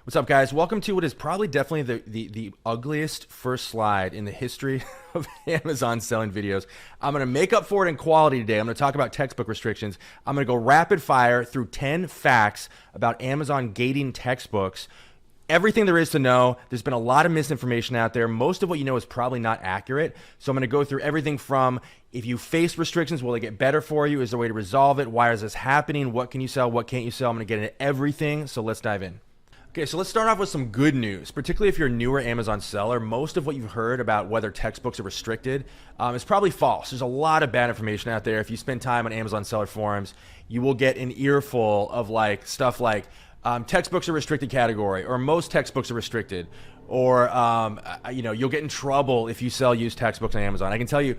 What's up, guys? Welcome to what is probably definitely the ugliest first slide in the history of Amazon selling videos. I'm going to make up for it in quality today. I'm going to talk about textbook restrictions. I'm going to go rapid fire through 10 facts about Amazon gating textbooks. Everything there is to know. There's been a lot of misinformation out there. Most of what you know is probably not accurate. So I'm going to go through everything from if you face restrictions, will they get better for you? Is there a way to resolve it? Why is this happening? What can you sell? What can't you sell? I'm going to get into everything. So let's dive in. Okay, so let's start off with some good news, particularly if you're a newer Amazon seller. Most of what you've heard about whether textbooks are restricted is probably false. There's a lot of bad information out there. If you spend time on Amazon seller forums, you will get an earful of stuff like textbooks are restricted category, or most textbooks are restricted, or you'll get in trouble if you sell used textbooks on Amazon. I can tell you,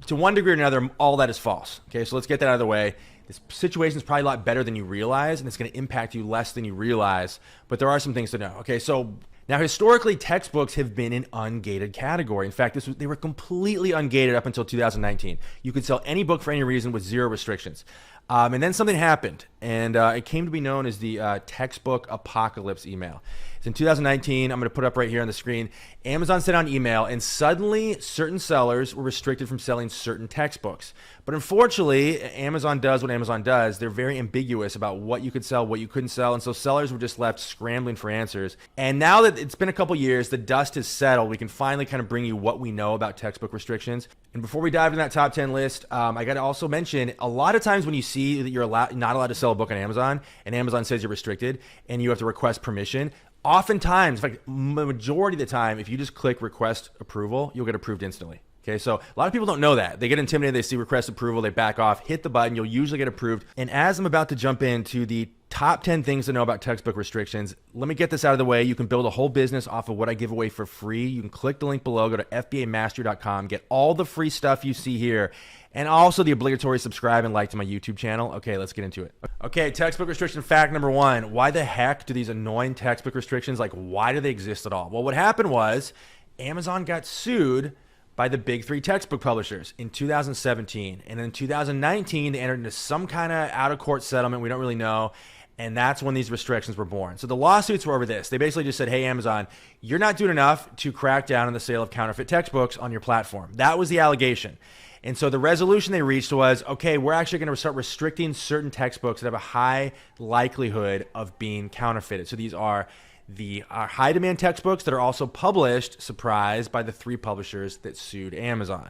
to one degree or another, all that is false. Okay, so let's get that out of the way. This situation is probably a lot better than you realize, and it's going to impact you less than you realize, but there are some things to know. Okay, so now historically, textbooks have been an ungated category. In fact, they were completely ungated up until 2019. You could sell any book for any reason with zero restrictions. And then something happened, and it came to be known as the textbook apocalypse email. It's in 2019. I'm going to put it up right here on the screen. Amazon sent out an email, and suddenly certain sellers were restricted from selling certain textbooks. But unfortunately, Amazon does what Amazon does. They're very ambiguous about what you could sell, what you couldn't sell, and so sellers were just left scrambling for answers. And now that it's been a couple years, the dust has settled, we can finally kind of bring you what we know about textbook restrictions. And before we dive into that top 10 list, I got to also mention, a lot of times when you see that you're not allowed to sell a book on Amazon, and Amazon says you're restricted, and you have to request permission, oftentimes, in fact, majority of the time, if you just click request approval, you'll get approved instantly. Okay, so a lot of people don't know that. They get intimidated, they see request approval, they back off, hit the button, you'll usually get approved. And as I'm about to jump into the top 10 things to know about textbook restrictions, let me get this out of the way. You can build a whole business off of what I give away for free. You can click the link below, go to fbamastery.com, get all the free stuff you see here, and also the obligatory subscribe and like to my YouTube channel. Okay, let's get into it. Okay, textbook restriction fact number one. Why the heck do these annoying textbook restrictions, why do they exist at all? Well, what happened was Amazon got sued by the big three textbook publishers in 2017. And in 2019, they entered into some kind of out-of-court settlement. We don't really know. And that's when these restrictions were born. So the lawsuits were over this. They basically just said, hey, Amazon, you're not doing enough to crack down on the sale of counterfeit textbooks on your platform. That was the allegation. And so the resolution they reached was, okay, we're actually going to start restricting certain textbooks that have a high likelihood of being counterfeited. So these are the high demand textbooks that are also published, surprise, by the three publishers that sued Amazon.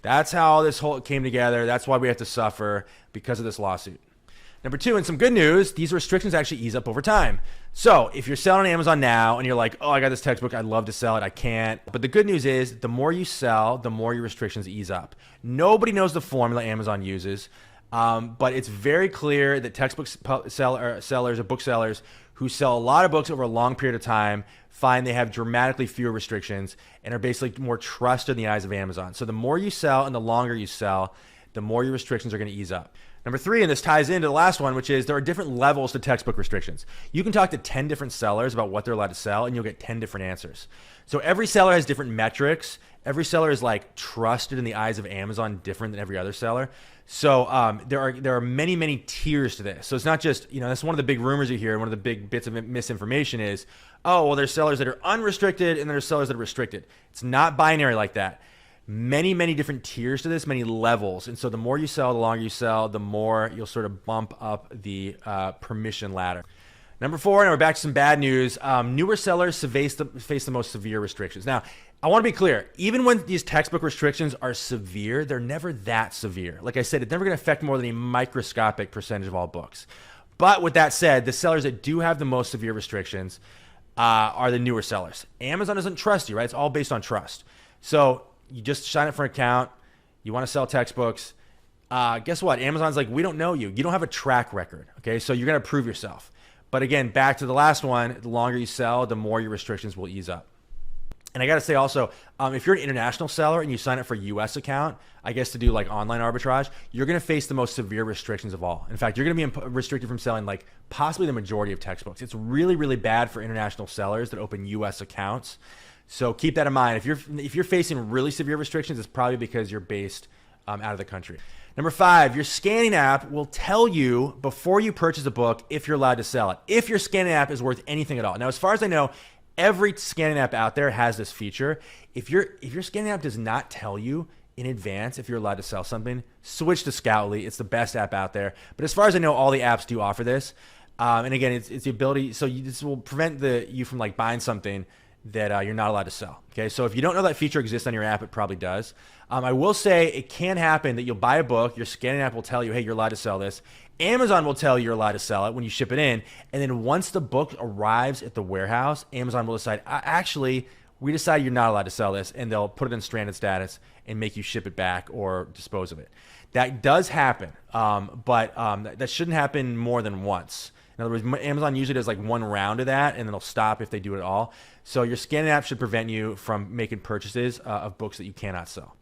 That's how this whole came together. That's why we have to suffer because of this lawsuit. Number two, and some good news, these restrictions actually ease up over time. So if you're selling on Amazon now and you're like, oh, I got this textbook, I'd love to sell it, I can't. But the good news is the more you sell, the more your restrictions ease up. Nobody knows the formula Amazon uses, but it's very clear that textbook sellers or booksellers who sell a lot of books over a long period of time find they have dramatically fewer restrictions and are basically more trusted in the eyes of Amazon. So the more you sell and the longer you sell, the more your restrictions are going to ease up. Number three, and this ties into the last one, which is there are different levels to textbook restrictions. You can talk to 10 different sellers about what they're allowed to sell, and you'll get 10 different answers. So every seller has different metrics. Every seller is trusted in the eyes of Amazon different than every other seller. So there are many, many tiers to this. So it's not just, that's one of the big rumors you hear. One of the big bits of misinformation is, oh, well, there's sellers that are unrestricted and there's sellers that are restricted. It's not binary like that. Many, many different tiers to this, many levels. And so the more you sell, the longer you sell, the more you'll sort of bump up the permission ladder. Number four, and we're back to some bad news. Newer sellers face the most severe restrictions. Now, I want to be clear. Even when these textbook restrictions are severe, they're never that severe. Like I said, it's never going to affect more than a microscopic percentage of all books. But with that said, the sellers that do have the most severe restrictions are the newer sellers. Amazon doesn't trust you, right? It's all based on trust. So you just sign up for an account. You want to sell textbooks. Guess what? Amazon's like, we don't know you. You don't have a track record. Okay, so you're going to prove yourself. But again, back to the last one, the longer you sell, the more your restrictions will ease up. And I got to say also, if you're an international seller and you sign up for a US account, I guess to do online arbitrage, you're going to face the most severe restrictions of all. In fact, you're going to be restricted from selling possibly the majority of textbooks. It's really, really bad for international sellers that open US accounts. So keep that in mind. If you're facing really severe restrictions, it's probably because you're based out of the country. Number 5, your scanning app will tell you before you purchase a book if you're allowed to sell it, if your scanning app is worth anything at all. Now, as far as I know, every scanning app out there has this feature. If your scanning app does not tell you in advance if you're allowed to sell something, switch to Scoutly. It's the best app out there. But as far as I know, all the apps do offer this. And again, it's the ability, so this will prevent you from like buying something that you're not allowed to sell. Okay, so if you don't know that feature exists on your app, it probably does. I will say it can happen that you'll buy a book, your scanning app will tell you, hey, you're allowed to sell this. Amazon will tell you you're allowed to sell it when you ship it in. And then once the book arrives at the warehouse, Amazon will decide, actually, we decided you're not allowed to sell this, and they'll put it in stranded status and make you ship it back or dispose of it. That does happen, but that shouldn't happen more than once. In other words, Amazon usually does like one round of that, and then they'll stop if they do it at all. So your scanning app should prevent you from making purchases of books that you cannot sell.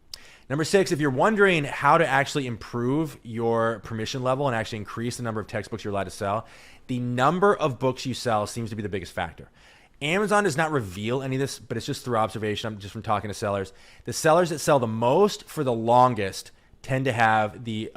Number 6, if you're wondering how to actually improve your permission level and actually increase the number of textbooks you're allowed to sell, the number of books you sell seems to be the biggest factor. Amazon does not reveal any of this, but it's just through observation. I'm just from talking to sellers. The sellers that sell the most for the longest tend to have the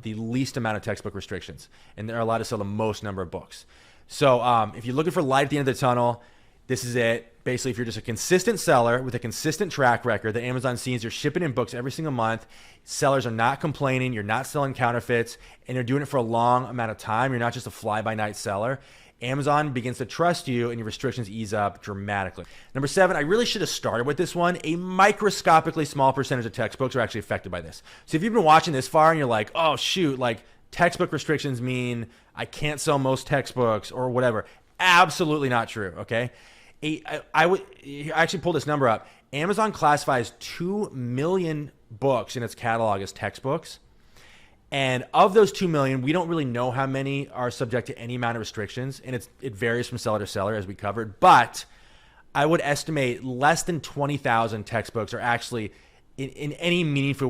least amount of textbook restrictions, and they're allowed to sell the most number of books. So if you're looking for light at the end of the tunnel, this is it. Basically, if you're just a consistent seller with a consistent track record that Amazon sees, you're shipping in books every single month, sellers are not complaining, you're not selling counterfeits, and you're doing it for a long amount of time, you're not just a fly-by-night seller, Amazon begins to trust you and your restrictions ease up dramatically. Number 7, I really should have started with this one. A microscopically small percentage of textbooks are actually affected by this. So if you've been watching this far and you're like, oh shoot, like textbook restrictions mean I can't sell most textbooks or whatever. Absolutely not true, okay? I actually pulled this number up. Amazon classifies 2 million books in its catalog as textbooks. And of those 2 million, we don't really know how many are subject to any amount of restrictions. And it varies from seller to seller, as we covered. But I would estimate less than 20,000 textbooks are actually in any meaningful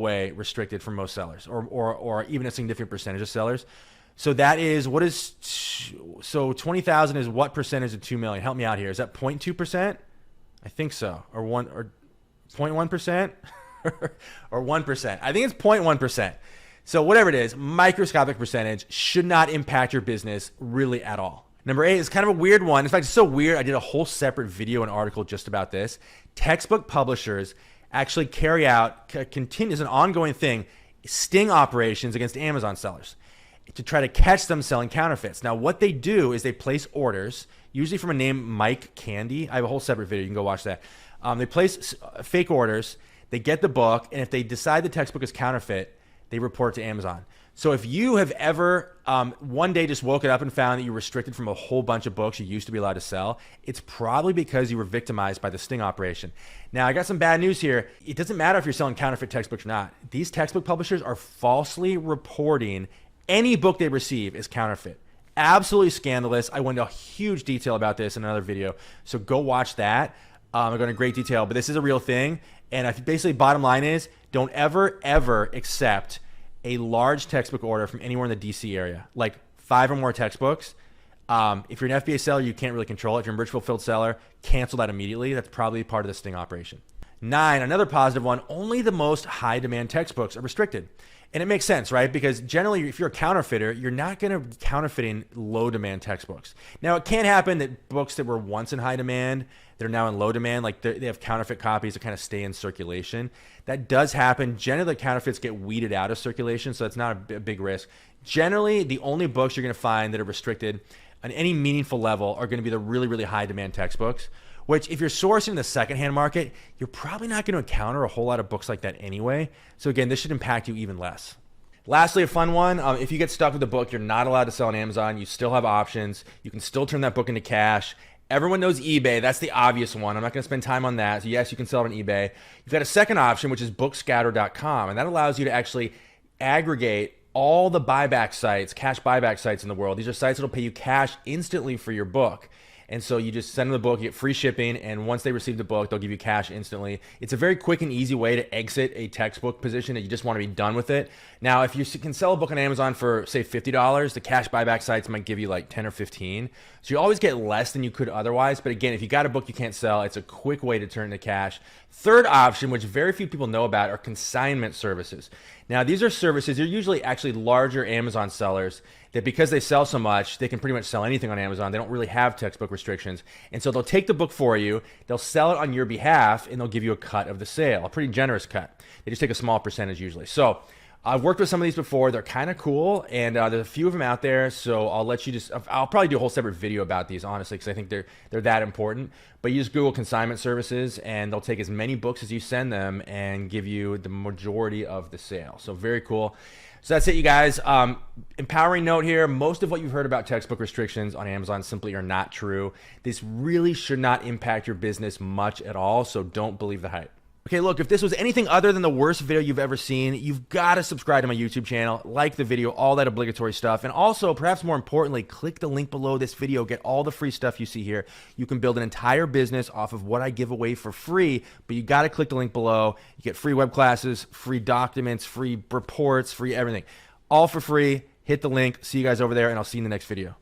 way restricted for most sellers, or even a significant percentage of sellers. So that is, so 20,000 is what percentage of 2 million? Help me out here. Is that 0.2%? I think so. Or 0.1%? Or 1%. I think it's 0.1%. So whatever it is, microscopic percentage should not impact your business really at all. Number 8 is kind of a weird one. In fact, it's so weird, I did a whole separate video and article just about this. Textbook publishers actually carry out, continues an ongoing thing, sting operations against Amazon sellers to try to catch them selling counterfeits. Now, what they do is they place orders, usually from a name Mike Candy. I have a whole separate video. You can go watch that. They place fake orders. They get the book, and if they decide the textbook is counterfeit, they report it to Amazon. So if you have ever one day just woken up and found that you were restricted from a whole bunch of books you used to be allowed to sell, it's probably because you were victimized by the sting operation. Now, I got some bad news here. It doesn't matter if you're selling counterfeit textbooks or not. These textbook publishers are falsely reporting any book they receive is counterfeit. Absolutely scandalous. I went into huge detail about this in another video, so go watch that. I go into great detail, but this is a real thing. And basically, bottom line is, don't ever accept a large textbook order from anywhere in the DC area, like 5 or more textbooks. If you're an FBA seller, you can't really control it. If you're a merch fulfilled seller, cancel that immediately. That's probably part of the sting operation. 9, another positive one, only the most high demand textbooks are restricted. And it makes sense, right? Because generally, if you're a counterfeiter, you're not going to be counterfeiting low demand textbooks. Now, it can happen that books that were once in high demand, they're now in low demand, like they have counterfeit copies that kind of stay in circulation. That does happen. Generally, the counterfeits get weeded out of circulation, so it's not a big risk. Generally, the only books you're going to find that are restricted on any meaningful level are going to be the really, really high demand textbooks, which if you're sourcing in the secondhand market, you're probably not going to encounter a whole lot of books like that anyway. So again, this should impact you even less. Lastly, a fun one, if you get stuck with a book you're not allowed to sell on Amazon, you still have options. You can still turn that book into cash. Everyone knows eBay. That's the obvious one. I'm not going to spend time on that. So yes, you can sell it on eBay. You've got a second option, which is bookscatter.com, and that allows you to actually aggregate all the buyback sites, cash buyback sites in the world. These are sites that will pay you cash instantly for your book. And so you just send them the book, you get free shipping, and once they receive the book, they'll give you cash instantly. It's a very quick and easy way to exit a textbook position that you just want to be done with it. Now, if you can sell a book on Amazon for, say, $50, the cash buyback sites might give you like 10 or 15. So you always get less than you could otherwise. But again, if you got a book you can't sell, it's a quick way to turn to cash. Third option, which very few people know about, are consignment services. Now, these are services, they're usually actually larger Amazon sellers that because they sell so much, they can pretty much sell anything on Amazon. They don't really have textbook restrictions. And so they'll take the book for you, they'll sell it on your behalf, and they'll give you a cut of the sale, a pretty generous cut. They just take a small percentage usually. So I've worked with some of these before. They're kind of cool, and there's a few of them out there. So I'll let you I'll probably do a whole separate video about these, honestly, because I think they're that important. But you just Google consignment services, and they'll take as many books as you send them and give you the majority of the sale. So very cool. So that's it, you guys. Empowering note here. Most of what you've heard about textbook restrictions on Amazon simply are not true. This really should not impact your business much at all, so don't believe the hype. Okay, look, if this was anything other than the worst video you've ever seen, you've got to subscribe to my YouTube channel, like the video, all that obligatory stuff. And also, perhaps more importantly, click the link below this video, get all the free stuff you see here. You can build an entire business off of what I give away for free, but you got to click the link below. You get free web classes, free documents, free reports, free everything. All for free. Hit the link. See you guys over there, and I'll see you in the next video.